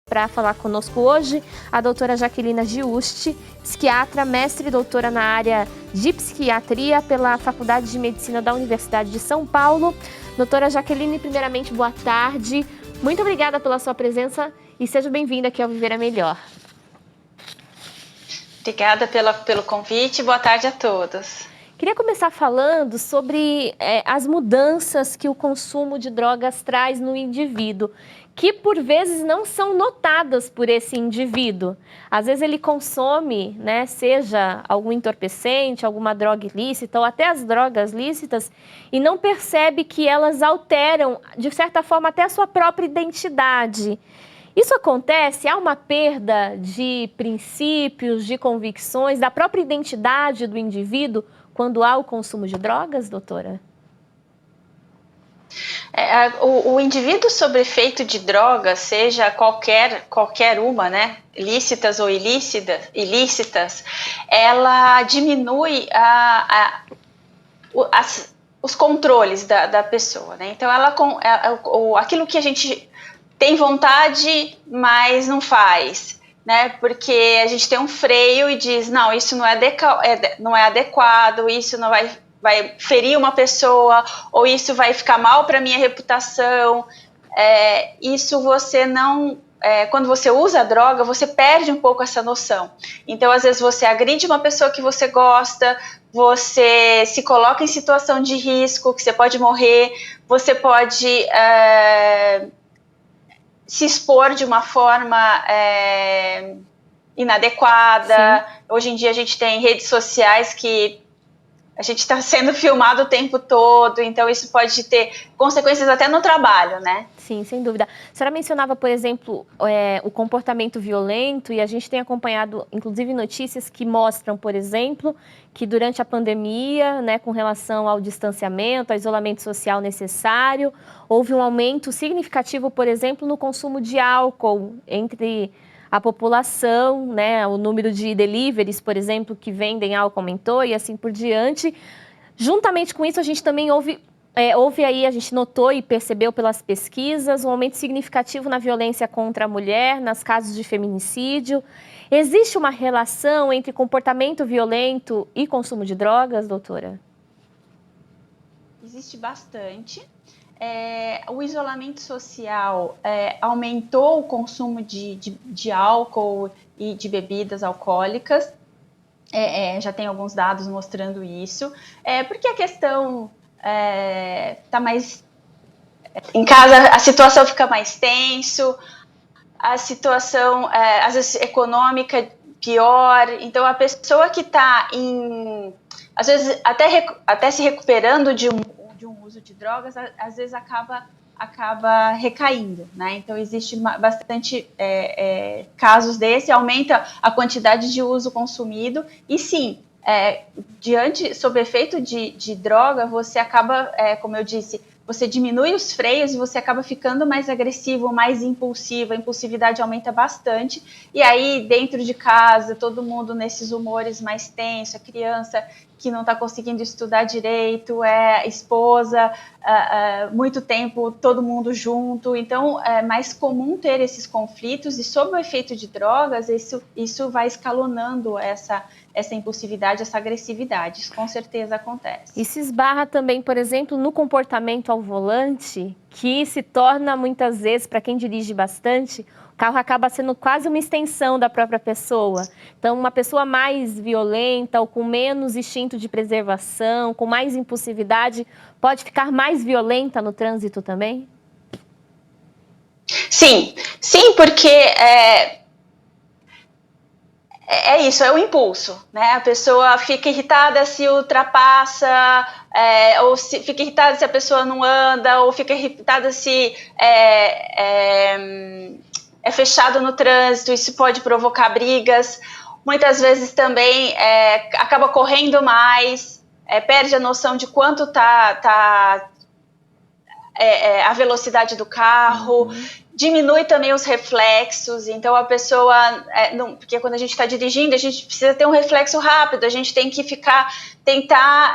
para falar conosco hoje a doutora Jaqueline Giusti, psiquiatra, mestre e doutora na área de psiquiatria pela Faculdade de Medicina da Universidade de São Paulo. Doutora Jaqueline, primeiramente, boa tarde. Muito obrigada pela sua presença e seja bem-vinda aqui ao Viver é Melhor. Obrigada pelo convite. Boa tarde a todos. Queria começar falando sobre as mudanças que o consumo de drogas traz no indivíduo, que por vezes não são notadas por esse indivíduo. Às vezes ele consome, né, seja algum entorpecente, alguma droga ilícita ou até as drogas lícitas, e não percebe que elas alteram, de certa forma, até a sua própria identidade. Isso acontece? Há uma perda de princípios, de convicções, da própria identidade do indivíduo quando há o consumo de drogas, doutora? O indivíduo sob efeito de drogas, seja qualquer uma, né, lícitas ou ilícitas, ela diminui os controles da pessoa, né? Então, aquilo que a gente tem vontade, mas não faz, né? Porque a gente tem um freio e diz, não, isso não é adequado, isso não vai ferir uma pessoa, ou isso vai ficar mal para minha reputação. Isso você não... quando você usa a droga, você perde um pouco essa noção. Então, às vezes, você agride uma pessoa que você gosta, você se coloca em situação de risco, que você pode morrer, você pode... se expor de uma forma inadequada. Sim. Hoje em dia a gente tem redes sociais que a gente está sendo filmado o tempo todo, então isso pode ter consequências até no trabalho, né? Sim, sem dúvida. A senhora mencionava, por exemplo, o comportamento violento, e a gente tem acompanhado, inclusive, notícias que mostram, por exemplo, que durante a pandemia, né, com relação ao distanciamento, ao isolamento social necessário, houve um aumento significativo, por exemplo, no consumo de álcool entre a população, né, o número de deliveries, por exemplo, que vendem álcool aumentou e assim por diante. Juntamente com isso, a gente também houve aí, a gente notou e percebeu pelas pesquisas, um aumento significativo na violência contra a mulher, nos casos de feminicídio. Existe uma relação entre comportamento violento e consumo de drogas, doutora? Existe bastante. O isolamento social aumentou o consumo de álcool e de bebidas alcoólicas. Já tem alguns dados mostrando isso. Porque a questão tá mais... Em casa a situação fica mais tenso, a situação, às vezes, econômica pior. Então, a pessoa que está às vezes, até se recuperando de um uso de drogas, às vezes acaba recaindo, né? Então, existe bastante casos desse, aumenta a quantidade de uso consumido, e sim, sob efeito de droga, você acaba, como eu disse, você diminui os freios e você acaba ficando mais agressivo, mais impulsivo, a impulsividade aumenta bastante, e aí dentro de casa, todo mundo nesses humores mais tensos, a criança que não está conseguindo estudar direito, esposa, muito tempo todo mundo junto, então é mais comum ter esses conflitos, e sob o efeito de drogas, isso vai escalonando essa impulsividade, essa agressividade, isso com certeza acontece. E se esbarra também, por exemplo, no comportamento ao volante, que se torna muitas vezes, para quem dirige bastante, o carro acaba sendo quase uma extensão da própria pessoa. Então, uma pessoa mais violenta ou com menos instinto de preservação, com mais impulsividade, pode ficar mais violenta no trânsito também? Sim, porque isso, é o impulso, né? A pessoa fica irritada se ultrapassa, ou fica irritada se a pessoa não anda, ou fica irritada se é fechado no trânsito, isso pode provocar brigas. Muitas vezes também acaba correndo mais, perde a noção de quanto tá a velocidade do carro, diminui também os reflexos, então a pessoa, porque quando a gente está dirigindo, a gente precisa ter um reflexo rápido, a gente tem que tentar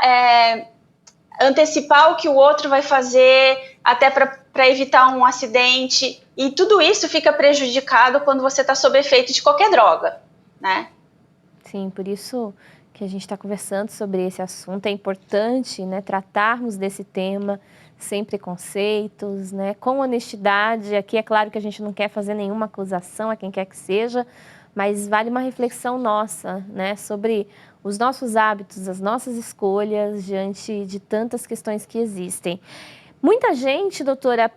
antecipar o que o outro vai fazer, até para evitar um acidente. E tudo isso fica prejudicado quando você está sob efeito de qualquer droga, né? Sim, por isso que a gente está conversando sobre esse assunto. É importante, né, tratarmos desse tema sem preconceitos, né, com honestidade. Aqui é claro que a gente não quer fazer nenhuma acusação a quem quer que seja, mas vale uma reflexão nossa, né, sobre os nossos hábitos, as nossas escolhas diante de tantas questões que existem. Muita gente, doutora,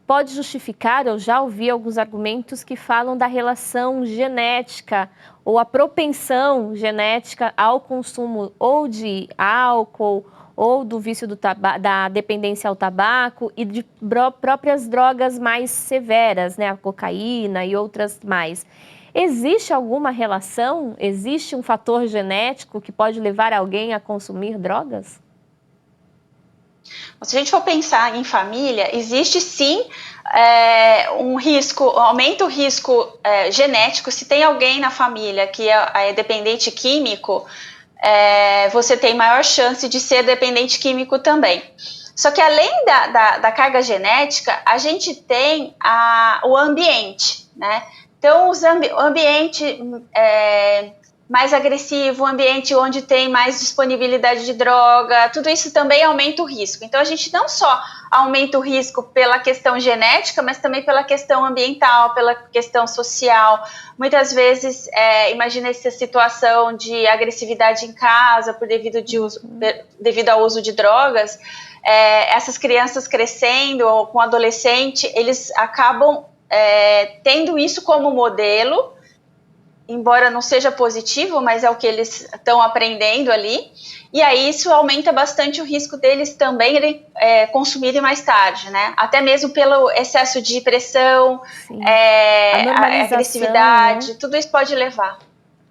pode justificar, eu já ouvi alguns argumentos que falam da relação genética ou a propensão genética ao consumo ou de álcool ou do vício da dependência ao tabaco e de próprias drogas mais severas, né, a cocaína e outras mais. Existe alguma relação? Existe um fator genético que pode levar alguém a consumir drogas? Se a gente for pensar em família, existe sim um risco, aumenta o risco genético. Se tem alguém na família que é dependente químico, você tem maior chance de ser dependente químico também. Só que além da carga genética, a gente tem o ambiente, né? Então, o ambiente mais agressivo, um ambiente onde tem mais disponibilidade de droga, tudo isso também aumenta o risco. Então, a gente não só aumenta o risco pela questão genética, mas também pela questão ambiental, pela questão social. Muitas vezes, imagina essa situação de agressividade em casa devido ao uso de drogas, essas crianças crescendo ou com adolescente, eles acabam tendo isso como modelo, embora não seja positivo, mas é o que eles estão aprendendo ali, e aí isso aumenta bastante o risco deles também consumirem mais tarde, né? Até mesmo pelo excesso de pressão, a agressividade, né? Tudo isso pode levar.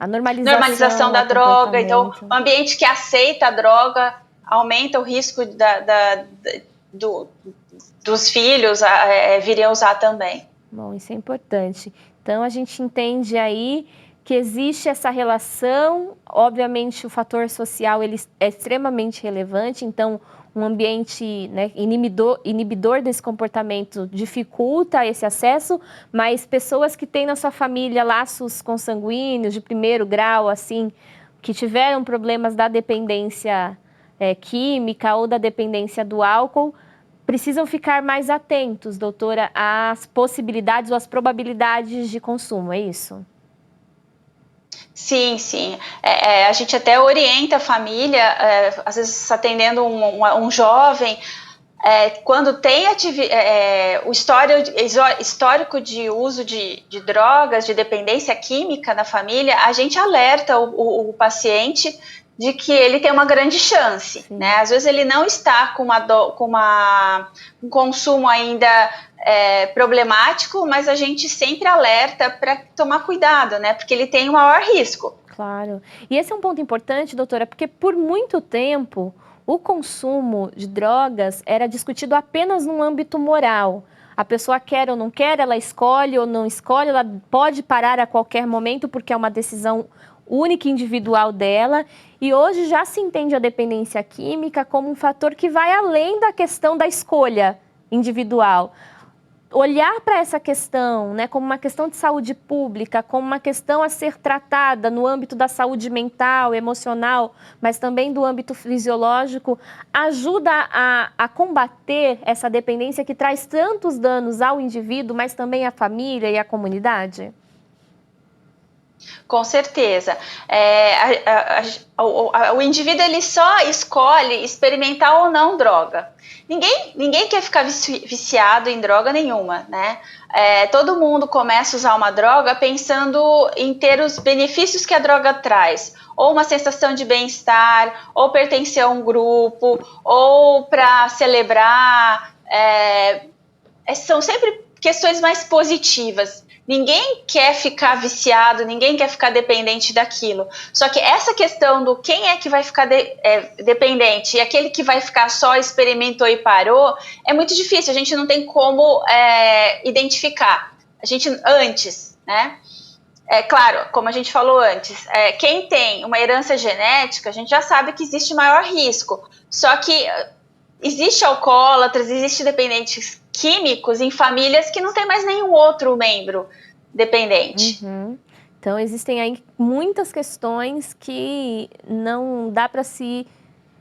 A normalização da droga, então o ambiente que aceita a droga aumenta o risco dos filhos virem a usar também. Bom, isso é importante. Então, a gente entende aí que existe essa relação, obviamente o fator social ele é extremamente relevante, então um ambiente, né, inibidor desse comportamento dificulta esse acesso, mas pessoas que têm na sua família laços consanguíneos de primeiro grau, assim, que tiveram problemas da dependência química ou da dependência do álcool, precisam ficar mais atentos, doutora, às possibilidades ou às probabilidades de consumo, é isso? Sim, sim. A gente até orienta a família, às vezes atendendo um jovem, quando tem o histórico de uso de drogas, de dependência química na família, a gente alerta o paciente de que ele tem uma grande chance, né? Às vezes ele não está com um consumo ainda problemático, mas a gente sempre alerta para tomar cuidado, né? Porque ele tem o maior risco. Claro. E esse é um ponto importante, doutora, porque por muito tempo o consumo de drogas era discutido apenas no âmbito moral. A pessoa quer ou não quer, ela escolhe ou não escolhe, ela pode parar a qualquer momento porque é uma decisão única e individual dela. E hoje já se entende a dependência química como um fator que vai além da questão da escolha individual. Olhar para essa questão, né, como uma questão de saúde pública, como uma questão a ser tratada no âmbito da saúde mental, emocional, mas também do âmbito fisiológico, ajuda a combater essa dependência que traz tantos danos ao indivíduo, mas também à família e à comunidade? Com certeza. O indivíduo ele só escolhe experimentar ou não droga. Ninguém quer ficar viciado em droga nenhuma, né? Todo mundo começa a usar uma droga pensando em ter os benefícios que a droga traz. Ou uma sensação de bem-estar, ou pertencer a um grupo, ou para celebrar. São sempre questões mais positivas. Ninguém quer ficar viciado, ninguém quer ficar dependente daquilo. Só que essa questão do quem é que vai ficar dependente e aquele que vai ficar só experimentou e parou, é muito difícil, a gente não tem como identificar. A gente antes, né? Claro, como a gente falou antes, quem tem uma herança genética, a gente já sabe que existe maior risco. Só que existe alcoólatras, existe dependentes químicos em famílias que não tem mais nenhum outro membro dependente. Uhum. Então, existem aí muitas questões que não dá para se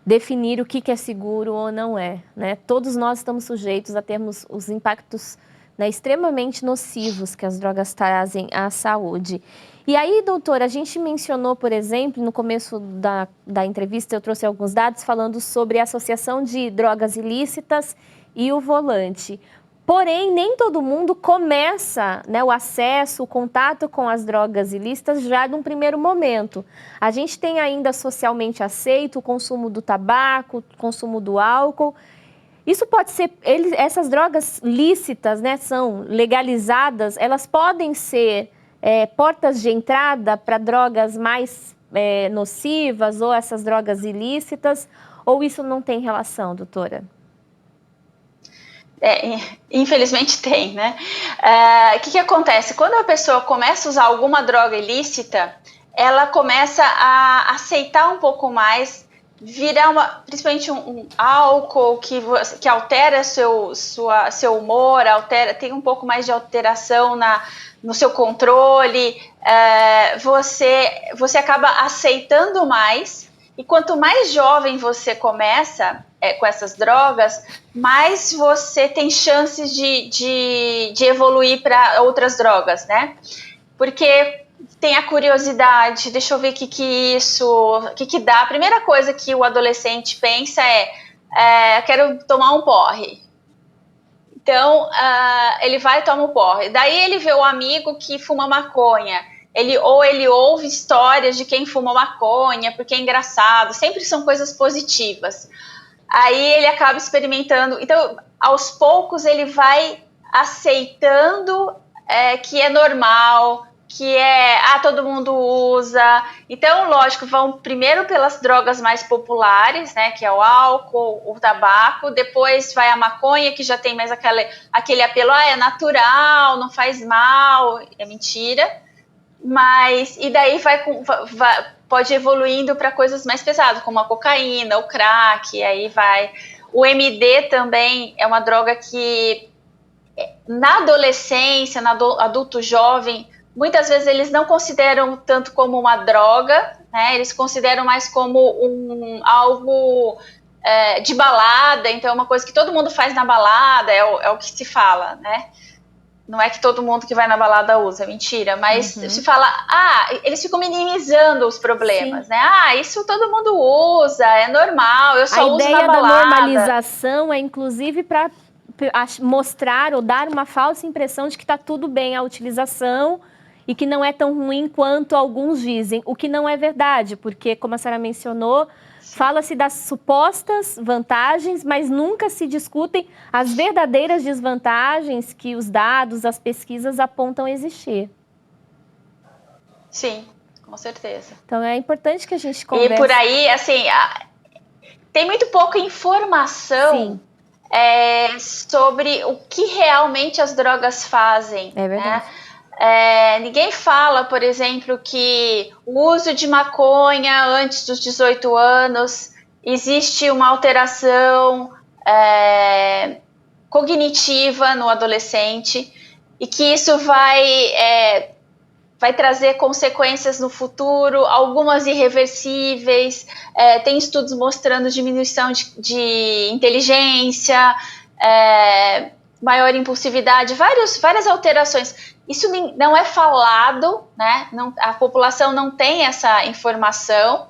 definir o que é seguro ou não é, né? Todos nós estamos sujeitos a termos os impactos, né, extremamente nocivos que as drogas trazem à saúde. E aí, doutora, a gente mencionou, por exemplo, no começo da entrevista, eu trouxe alguns dados falando sobre a associação de drogas ilícitas e o volante. Porém, nem todo mundo começa, né, o acesso, o contato com as drogas ilícitas já num primeiro momento. A gente tem ainda socialmente aceito o consumo do tabaco, o consumo do álcool. Isso pode ser, essas drogas lícitas, né, são legalizadas, elas podem ser portas de entrada para drogas mais nocivas ou essas drogas ilícitas, ou isso não tem relação, doutora? Infelizmente tem, né? O que acontece? Quando a pessoa começa a usar alguma droga ilícita, ela começa a aceitar um pouco mais, virar principalmente um álcool que altera seu humor, tem um pouco mais de alteração no seu controle, você acaba aceitando mais, e quanto mais jovem você começa com essas drogas, mais você tem chances de evoluir para outras drogas, né? Porque tem a curiosidade, deixa eu ver o que dá. A primeira coisa que o adolescente pensa quero tomar um porre. Então, ele vai e toma um porre. Daí ele vê o amigo que fuma maconha. Ele ouve histórias de quem fuma maconha, porque é engraçado. Sempre são coisas positivas. Aí ele acaba experimentando. Então, aos poucos, ele vai aceitando que é normal, que todo mundo usa. Então, lógico, vão primeiro pelas drogas mais populares, né, que é o álcool, o tabaco, depois vai a maconha, que já tem mais aquele apelo, é natural, não faz mal, é mentira. E daí pode ir evoluindo para coisas mais pesadas, como a cocaína, o crack, e aí vai. O MD também é uma droga que, na adolescência, no adulto jovem, muitas vezes eles não consideram tanto como uma droga, né? Eles consideram mais como algo de balada, então é uma coisa que todo mundo faz na balada, é o que se fala, né? Não é que todo mundo que vai na balada usa, é mentira, mas se fala, eles ficam minimizando os problemas, sim, né? Isso todo mundo usa, é normal, eu só uso na balada. A ideia da normalização é inclusive para mostrar ou dar uma falsa impressão de que está tudo bem a utilização e que não é tão ruim quanto alguns dizem, o que não é verdade, porque, como a senhora mencionou, fala-se das supostas vantagens, mas nunca se discutem as verdadeiras desvantagens que os dados, as pesquisas apontam existir. Sim, com certeza. Então é importante que a gente converse. E por aí, assim, tem muito pouca informação sobre o que realmente as drogas fazem. É verdade. Né? Ninguém fala, por exemplo, que o uso de maconha antes dos 18 anos existe uma alteração cognitiva no adolescente e que isso vai trazer consequências no futuro, algumas irreversíveis. Tem estudos mostrando diminuição de inteligência, maior impulsividade, várias alterações. Isso não é falado, né? A população não tem essa informação,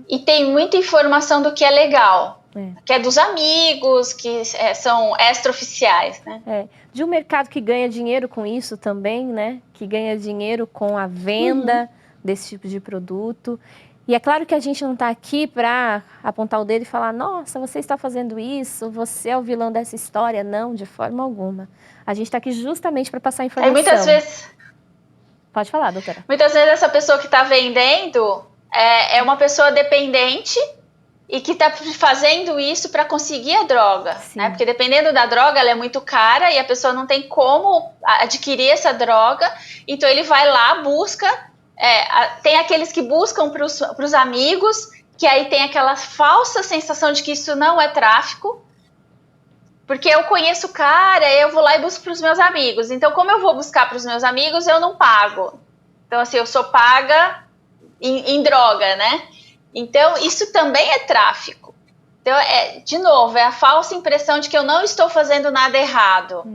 e tem muita informação do que é legal, que é dos amigos, que são extraoficiais, né? De um mercado que ganha dinheiro com isso também, né? Que ganha dinheiro com a venda desse tipo de produto. E é claro que a gente não está aqui para apontar o dedo e falar, nossa, você está fazendo isso, você é o vilão dessa história. Não, de forma alguma. A gente está aqui justamente para passar informação. Muitas vezes... Pode falar, doutora. Muitas vezes essa pessoa que está vendendo é uma pessoa dependente e que está fazendo isso para conseguir a droga. Né? Porque dependendo da droga, ela é muito cara e a pessoa não tem como adquirir essa droga. Então ele vai lá, busca... tem aqueles que buscam para os amigos, que aí tem aquela falsa sensação de que isso não é tráfico, porque eu conheço o cara, eu vou lá e busco para os meus amigos. Então, como eu vou buscar para os meus amigos, eu não pago. Então, assim, eu sou paga em droga, né? Então, isso também é tráfico. Então, de novo, é a falsa impressão de que eu não estou fazendo nada errado.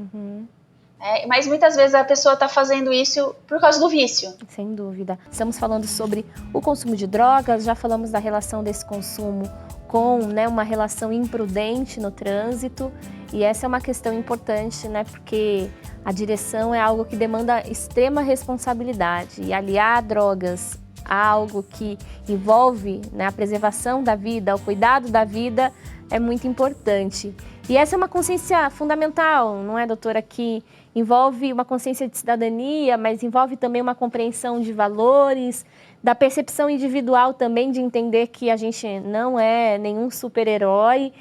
Mas muitas vezes a pessoa está fazendo isso por causa do vício. Sem dúvida. Estamos falando sobre o consumo de drogas, já falamos da relação desse consumo com, né, uma relação imprudente no trânsito. E essa é uma questão importante, né, porque a direção é algo que demanda extrema responsabilidade. E aliar drogas a algo que envolve, né, a preservação da vida, o cuidado da vida, é muito importante. E essa é uma consciência fundamental, não é, doutora? Que envolve uma consciência de cidadania, mas envolve também uma compreensão de valores, da percepção individual também, de entender que a gente não é nenhum super-herói.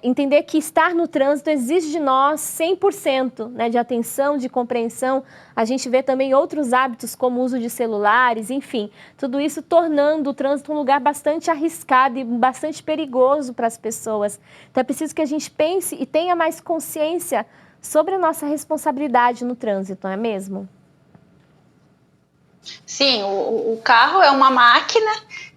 Entender que estar no trânsito exige de nós 100%, né, de atenção, de compreensão. A gente vê também outros hábitos, como o uso de celulares, enfim, tudo isso tornando o trânsito um lugar bastante arriscado e bastante perigoso para as pessoas. Então é preciso que a gente pense e tenha mais consciência sobre a nossa responsabilidade no trânsito, não é mesmo? Sim, o carro é uma máquina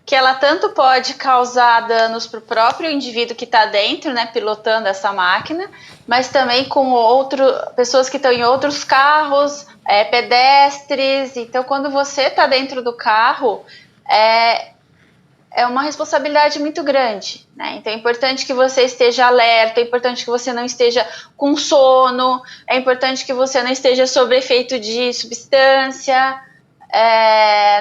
que ela tanto pode causar danos para o próprio indivíduo que está dentro, né, pilotando essa máquina, mas também com pessoas que estão em outros carros, pedestres. Então, quando você está dentro do carro, é uma responsabilidade muito grande, né? Então é importante que você esteja alerta, é importante que você não esteja com sono, é importante que você não esteja sob efeito de substância,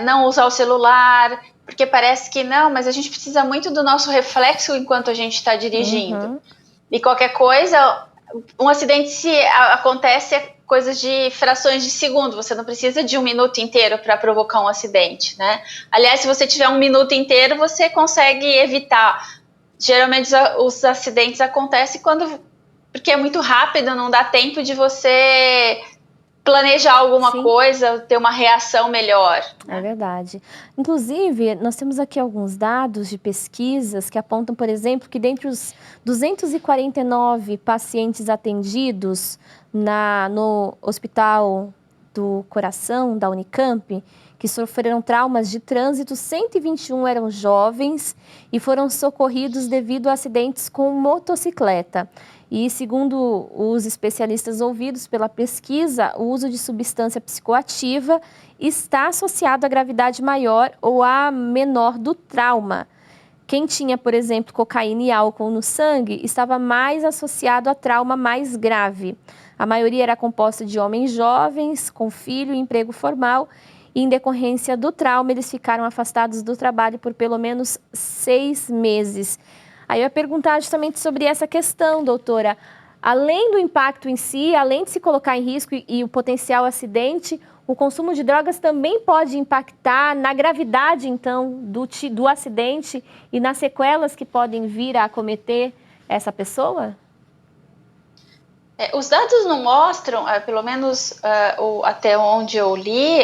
não usar o celular, porque parece que não, mas a gente precisa muito do nosso reflexo enquanto a gente está dirigindo. E qualquer coisa, um acidente acontece coisas de frações de segundo, você não precisa de 1 minuto inteiro para provocar um acidente, né? Aliás, se você tiver 1 minuto inteiro, você consegue evitar. Geralmente os acidentes acontecem porque é muito rápido, não dá tempo de você planejar alguma coisa, ter uma reação melhor. É verdade. Inclusive, nós temos aqui alguns dados de pesquisas que apontam, por exemplo, que dentre os 249 pacientes atendidos no Hospital do Coração, da Unicamp, que sofreram traumas de trânsito, 121 eram jovens e foram socorridos devido a acidentes com motocicleta. E, segundo os especialistas ouvidos pela pesquisa, o uso de substância psicoativa está associado à gravidade maior ou à menor do trauma. Quem tinha, por exemplo, cocaína e álcool no sangue estava mais associado a trauma mais grave. A maioria era composta de homens jovens, com filho e emprego formal, e em decorrência do trauma eles ficaram afastados do trabalho por pelo menos 6 meses. Aí eu ia perguntar justamente sobre essa questão, doutora. Além do impacto em si, além de se colocar em risco e o potencial acidente, o consumo de drogas também pode impactar na gravidade, então, do acidente e nas sequelas que podem vir a acometer essa pessoa? Os dados não mostram, pelo menos até onde eu li,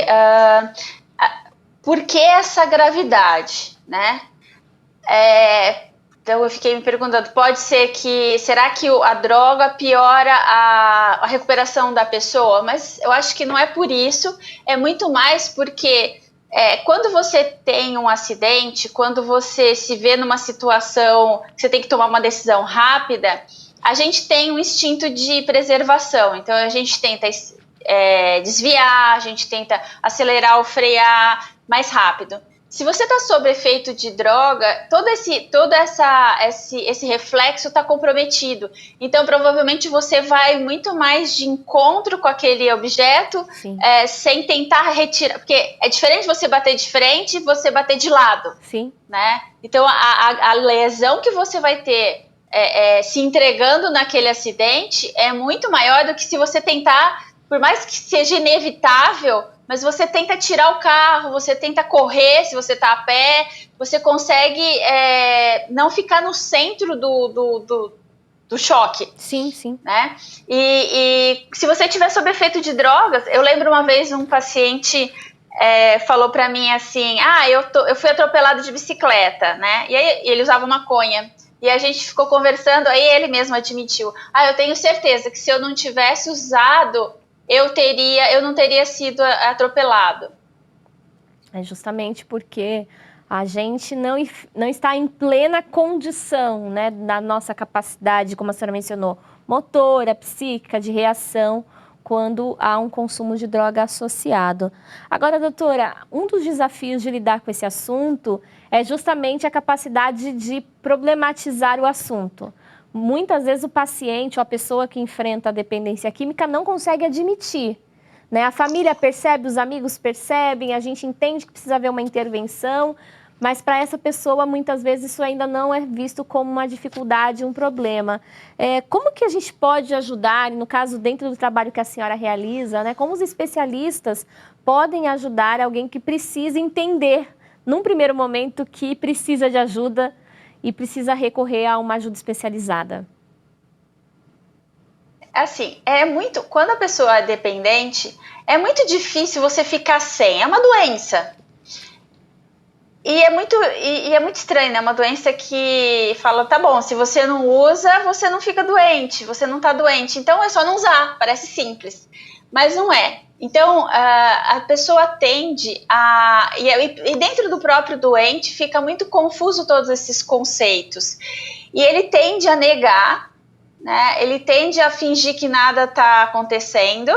por que essa gravidade, né? Então eu fiquei me perguntando, será que a droga piora a recuperação da pessoa? Mas eu acho que não é por isso, é muito mais porque quando você tem um acidente, quando você se vê numa situação que você tem que tomar uma decisão rápida, a gente tem um instinto de preservação, então a gente tenta desviar, a gente tenta acelerar ou frear mais rápido. Se você está sob efeito de droga, todo esse reflexo está comprometido. Então, provavelmente, você vai muito mais de encontro com aquele objeto, sem tentar retirar. Porque é diferente você bater de frente e você bater de lado. Sim. Né? Então, a lesão que você vai ter se entregando naquele acidente é muito maior do que se você tentar, por mais que seja inevitável, mas você tenta tirar o carro, você tenta correr, se você está a pé, você consegue não ficar no centro do choque. Sim, sim. Né? E se você estiver sob efeito de drogas, eu lembro uma vez um paciente falou para mim assim, eu fui atropelado de bicicleta, né? E aí ele usava maconha. E a gente ficou conversando, aí ele mesmo admitiu, eu tenho certeza que se eu não tivesse usado, eu não teria sido atropelado. É justamente porque a gente não está em plena condição, né, da nossa capacidade, como a senhora mencionou, motora, psíquica, de reação, quando há um consumo de droga associado. Agora, doutora, um dos desafios de lidar com esse assunto é justamente a capacidade de problematizar o assunto. Muitas vezes o paciente ou a pessoa que enfrenta a dependência química não consegue admitir, né? A família percebe, os amigos percebem, a gente entende que precisa haver uma intervenção, mas para essa pessoa, muitas vezes, isso ainda não é visto como uma dificuldade, um problema. Como que a gente pode ajudar, no caso, dentro do trabalho que a senhora realiza, né? Como os especialistas podem ajudar alguém que precisa entender, num primeiro momento, que precisa de ajuda e precisa recorrer a uma ajuda especializada? Assim, quando a pessoa é dependente, é muito difícil você ficar sem. É uma doença. E é muito estranho, né? Uma doença que fala, tá bom, se você não usa, você não fica doente, você não tá doente. Então é só não usar, parece simples. Mas não é. Então a pessoa tende a. E dentro do próprio doente fica muito confuso todos esses conceitos. E ele tende a negar, né? Ele tende a fingir que nada está acontecendo.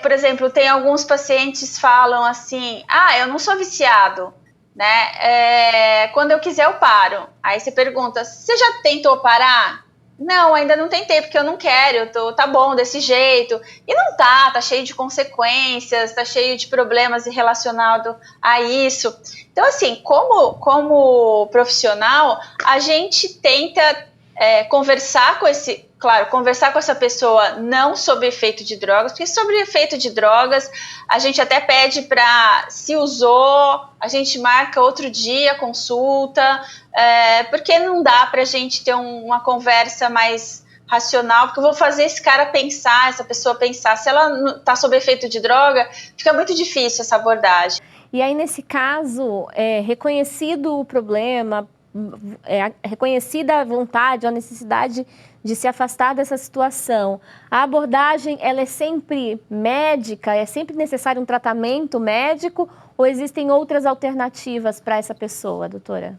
Por exemplo, tem alguns pacientes que falam assim, eu não sou viciado, né? Quando eu quiser eu paro. Aí você pergunta, você já tentou parar? Não, ainda não tentei, porque eu não quero, tá bom desse jeito. E não tá cheio de consequências, tá cheio de problemas relacionados a isso. Então, assim, como profissional, a gente tenta conversar com essa pessoa não sobre efeito de drogas, porque sobre efeito de drogas a gente até pede para, se usou, a gente marca outro dia a consulta, porque não dá para a gente ter uma conversa mais racional, porque eu vou fazer essa pessoa pensar. Se ela está sob efeito de droga, fica muito difícil essa abordagem. E aí, nesse caso, reconhecido o problema, reconhecida a vontade, a necessidade de se afastar dessa situação, a abordagem ela é sempre médica? É sempre necessário um tratamento médico ou existem outras alternativas para essa pessoa, doutora?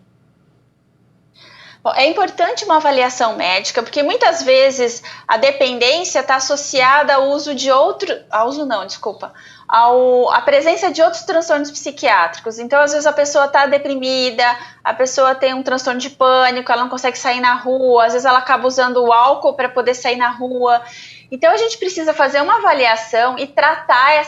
Bom, é importante uma avaliação médica, porque muitas vezes a dependência está associada ao uso de à presença de outros transtornos psiquiátricos. Então, às vezes a pessoa está deprimida, a pessoa tem um transtorno de pânico, ela não consegue sair na rua, às vezes ela acaba usando o álcool para poder sair na rua. Então, a gente precisa fazer uma avaliação e tratar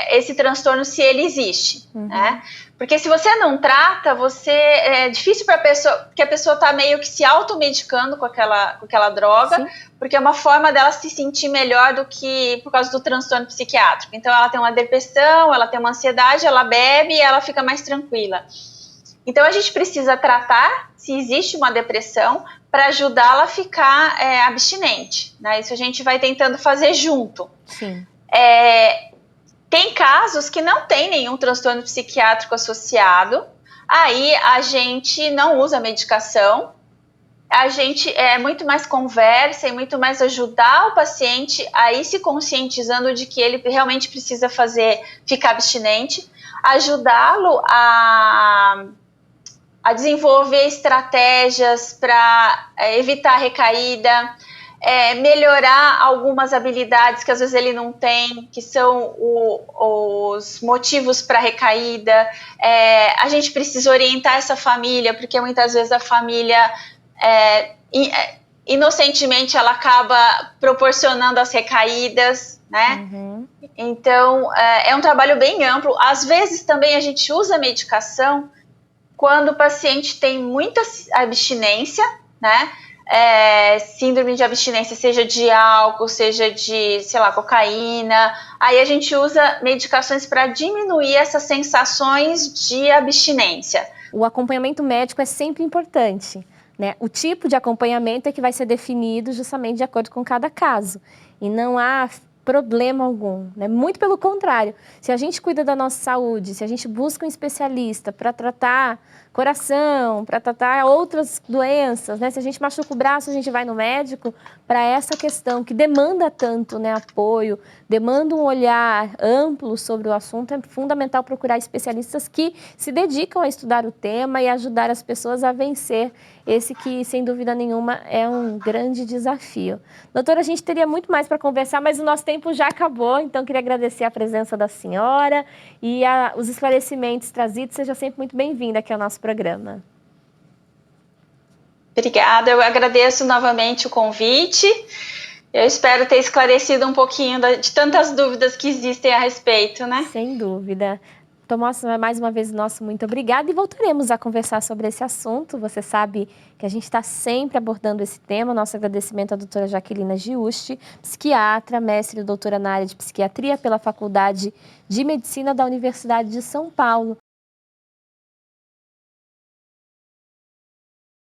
esse transtorno se ele existe, né? Porque se você não trata, é difícil para a pessoa, porque a pessoa está meio que se automedicando com aquela droga, sim, porque é uma forma dela se sentir melhor do que por causa do transtorno psiquiátrico. Então, ela tem uma depressão, ela tem uma ansiedade, ela bebe e ela fica mais tranquila. Então, a gente precisa tratar se existe uma depressão para ajudá-la a ficar abstinente, né? Isso a gente vai tentando fazer junto. Sim. Tem casos que não tem nenhum transtorno psiquiátrico associado, aí a gente não usa medicação, a gente muito mais conversa e muito mais ajudar o paciente a ir se conscientizando de que ele realmente precisa ficar abstinente, ajudá-lo a desenvolver estratégias para evitar a recaída, melhorar algumas habilidades que às vezes ele não tem, que são os motivos para recaída. A gente precisa orientar essa família, porque muitas vezes a família inocentemente ela acaba proporcionando as recaídas, né? Uhum. Então é um trabalho bem amplo. Às vezes também a gente usa medicação quando o paciente tem muita abstinência, né? Síndrome de abstinência, seja de álcool, seja de, cocaína. Aí a gente usa medicações para diminuir essas sensações de abstinência. O acompanhamento médico é sempre importante, né? O tipo de acompanhamento é que vai ser definido justamente de acordo com cada caso. E não há problema algum, né? Muito pelo contrário, se a gente cuida da nossa saúde, se a gente busca um especialista para tratar coração, para tratar outras doenças, né? Se a gente machuca o braço, a gente vai no médico para essa questão que demanda tanto, né, apoio, demanda um olhar amplo sobre o assunto, é fundamental procurar especialistas que se dedicam a estudar o tema e ajudar as pessoas a vencer esse que, sem dúvida nenhuma, é um grande desafio. Doutora, a gente teria muito mais para conversar, mas o nosso tempo já acabou, então queria agradecer a presença da senhora e os esclarecimentos trazidos. Seja sempre muito bem-vinda aqui ao nosso programa. Obrigada, eu agradeço novamente o convite. Eu espero ter esclarecido um pouquinho de tantas dúvidas que existem a respeito, né? Sem dúvida. Tomás, mais uma vez, nosso muito obrigada e voltaremos a conversar sobre esse assunto. Você sabe que a gente está sempre abordando esse tema. Nosso agradecimento à doutora Jaquelina Giusti, psiquiatra, mestre e doutora na área de psiquiatria pela Faculdade de Medicina da Universidade de São Paulo.